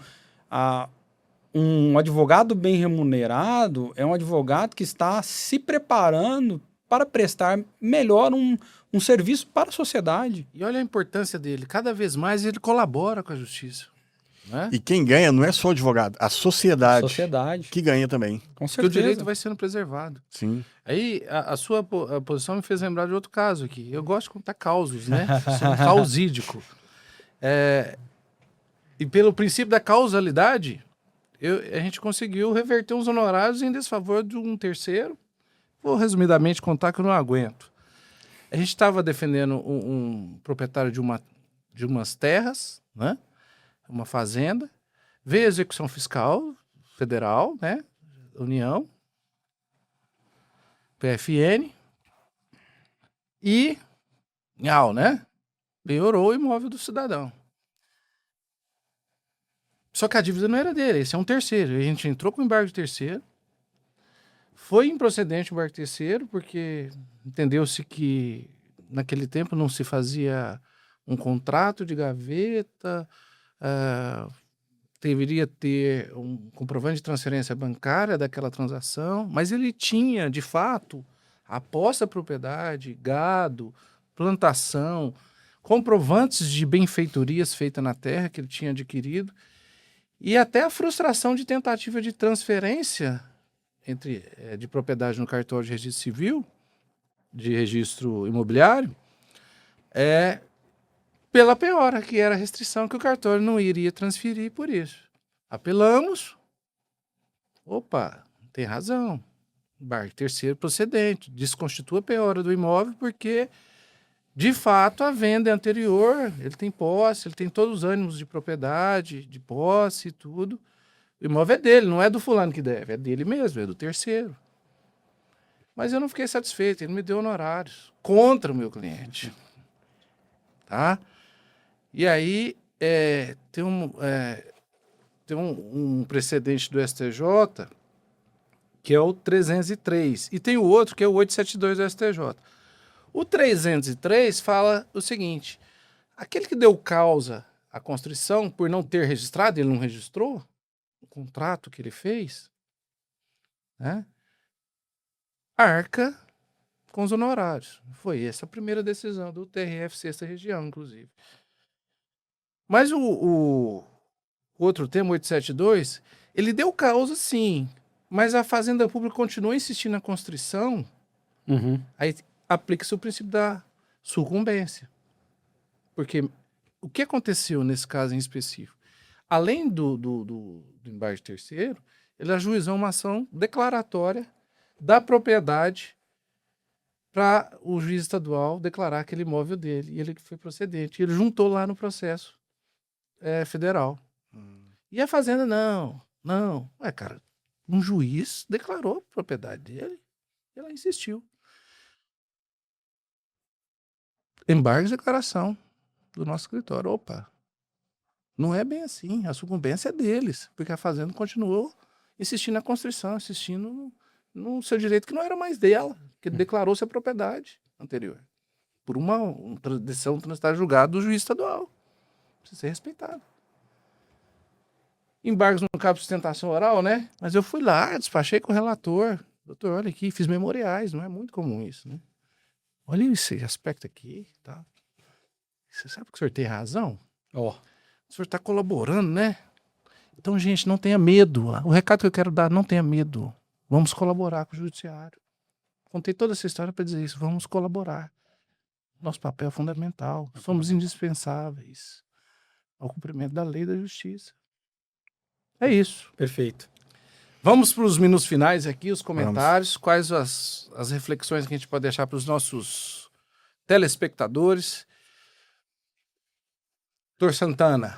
um advogado bem remunerado é um advogado que está se preparando para prestar melhor um serviço para a sociedade. E olha a importância dele. Cada vez mais ele colabora com a justiça. Né? E quem ganha não é só o advogado, a sociedade que ganha também. Com certeza. Porque o direito vai sendo preservado. Sim. Aí a sua posição me fez lembrar de outro caso aqui. Eu gosto de contar causos, né? Sou um causídico. E pelo princípio da causalidade, a gente conseguiu reverter uns honorários em desfavor de um terceiro. Vou resumidamente contar que eu não aguento. A gente estava defendendo um proprietário de umas terras, né? Uma fazenda, veio a execução fiscal federal, né? União, PFN e né? Penhorou o imóvel do cidadão. Só que a dívida não era dele, esse é um terceiro. A gente entrou com o embargo de terceiro, foi improcedente o embargo de terceiro, porque entendeu-se que naquele tempo não se fazia um contrato de gaveta, deveria ter um comprovante de transferência bancária daquela transação, mas ele tinha, de fato, a posse da propriedade, gado, plantação, comprovantes de benfeitorias feitas na terra que ele tinha adquirido, e até a frustração de tentativa de transferência de propriedade no cartório de registro civil, de registro imobiliário, pela penhora, que era a restrição que o cartório não iria transferir por isso. Apelamos. Opa, tem razão. Embarque terceiro procedente. Desconstitua a penhora do imóvel porque, de fato, a venda é anterior. Ele tem posse, ele tem todos os ânimos de propriedade, de posse e tudo. O imóvel é dele, não é do fulano que deve. É dele mesmo, é do terceiro. Mas eu não fiquei satisfeito. Ele me deu honorários contra o meu cliente. Tá? E aí, tem um precedente do STJ, que é o 303, e tem o outro, que é o 872 do STJ. O 303 fala o seguinte: aquele que deu causa à constrição por não ter registrado, ele não registrou o contrato que ele fez, né? Arca com os honorários. Foi essa a primeira decisão do TRF 6ª Região, inclusive. Mas o outro tema, 872, ele deu causa, sim, mas a Fazenda Pública continua insistindo na constrição, aí aplica-se o princípio da sucumbência. Porque o que aconteceu nesse caso em específico? Além do embargo terceiro, ele ajuizou uma ação declaratória da propriedade para o juiz estadual declarar aquele imóvel dele. E ele foi procedente. Ele juntou lá no processo federal. E a fazenda, não. Ué, cara, um juiz declarou a propriedade dele e ela insistiu. Embargo de declaração do nosso escritório. Opa, não é bem assim. A sucumbência é deles, porque a fazenda continuou insistindo na constrição, insistindo no seu direito que não era mais dela, que declarou-se a propriedade anterior, por uma decisão transitada julgada do juiz estadual. Precisa ser respeitado. Embargos no cabo de sustentação oral, né? Mas eu fui lá, despachei com o relator. Doutor, olha aqui, fiz memoriais, não é muito comum isso, né? Olha esse aspecto aqui, tá? Você sabe que o senhor tem razão? Ó. O senhor está colaborando, né? Então, gente, não tenha medo. O recado que eu quero dar, não tenha medo. Vamos colaborar com o judiciário. Contei toda essa história para dizer isso. Vamos colaborar. Nosso papel é fundamental. Somos indispensáveis ao cumprimento da lei e da justiça. É isso. Perfeito. Vamos para os minutos finais aqui, os comentários. Vamos. Quais as reflexões que a gente pode deixar para os nossos telespectadores? Doutor Santana.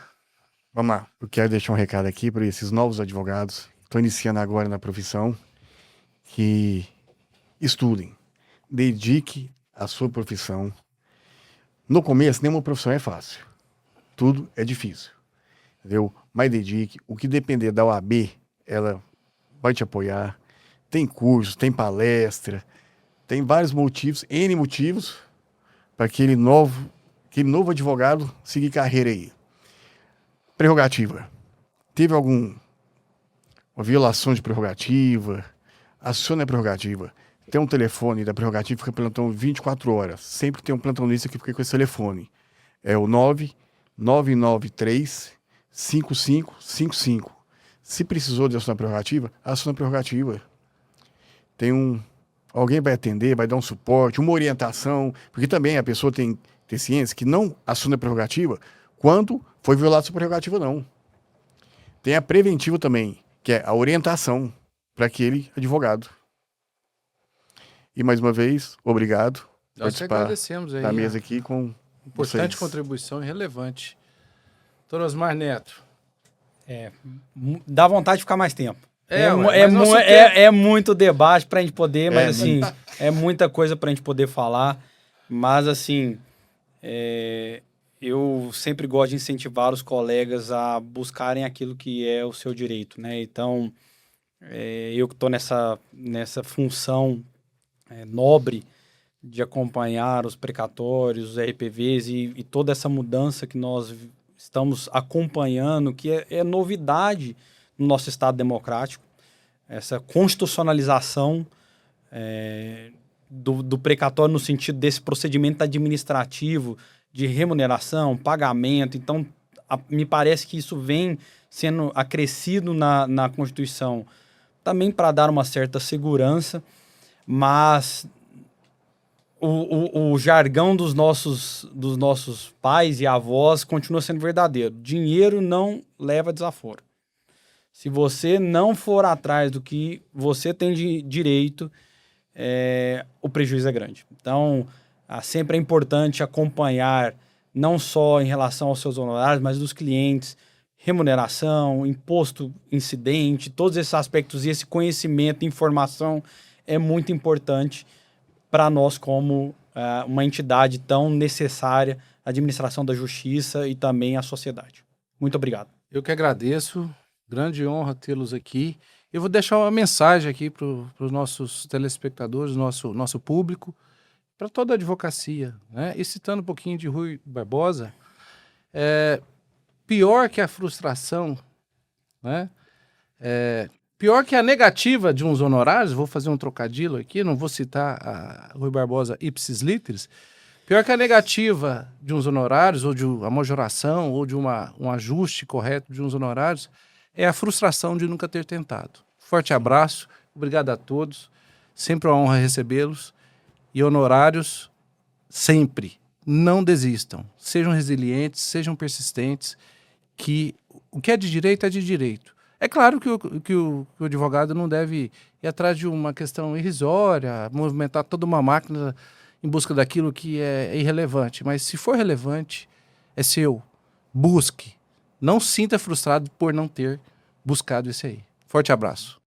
Vamos lá. Eu quero deixar um recado aqui para esses novos advogados que estão iniciando agora na profissão, que estudem, dedique a sua profissão. No começo, nenhuma profissão é fácil. Tudo é difícil. Entendeu? Mas dedique. O que depender da OAB, ela vai te apoiar. Tem cursos, tem palestra, tem vários motivos, N motivos, para aquele novo advogado seguir carreira aí. Prerrogativa. Teve uma violação de prerrogativa? Acione a prerrogativa. Tem um telefone da prerrogativa, fica plantão 24 horas. Sempre tem um plantonista que fica com esse telefone. É o 9993-5555. Se precisou de acionar a prerrogativa, acione a prerrogativa. Alguém vai atender, vai dar um suporte, uma orientação, porque também a pessoa tem ciência que não aciona a prerrogativa quando foi violada sua prerrogativa, não. Tem a preventiva também, que é a orientação para aquele advogado. E mais uma vez, obrigado por participar agradecemos aí da mesa aqui com importante vocês. Contribuição e relevante. Doutor Osmar Neto. Dá vontade de ficar mais tempo. É muito debate para a gente poder, mas assim, é muita coisa para a gente poder falar. Mas assim, eu sempre gosto de incentivar os colegas a buscarem aquilo que é o seu direito, né? Então, eu que estou nessa função nobre de acompanhar os precatórios, os RPVs e toda essa mudança que nós estamos acompanhando, que é novidade no nosso Estado democrático, essa constitucionalização do precatório no sentido desse procedimento administrativo de remuneração, pagamento. Então, me parece que isso vem sendo acrescido na Constituição também para dar uma certa segurança, mas o jargão dos nossos pais e avós continua sendo verdadeiro. Dinheiro não leva desaforo. Se você não for atrás do que você tem de direito, o prejuízo é grande. Então, sempre é importante acompanhar, não só em relação aos seus honorários, mas dos clientes, remuneração, imposto incidente, todos esses aspectos e esse conhecimento, informação é muito importante para nós como uma entidade tão necessária, a administração da justiça e também a sociedade. Muito obrigado. Eu que agradeço, grande honra tê-los aqui. Eu vou deixar uma mensagem aqui para os nossos telespectadores, nosso público, para toda a advocacia, né? E citando um pouquinho de Rui Barbosa, pior que a frustração, né? Pior que a negativa de uns honorários, vou fazer um trocadilho aqui, não vou citar a Rui Barbosa ipsis literis, pior que a negativa de uns honorários, ou de uma majoração, ou de um ajuste correto de uns honorários, é a frustração de nunca ter tentado. Forte abraço, obrigado a todos, sempre uma honra recebê-los, e honorários sempre não desistam. Sejam resilientes, sejam persistentes, que o que é de direito é de direito. É claro que o advogado não deve ir atrás de uma questão irrisória, movimentar toda uma máquina em busca daquilo que é irrelevante. Mas se for relevante, é seu. Busque. Não sinta frustrado por não ter buscado isso aí. Forte abraço.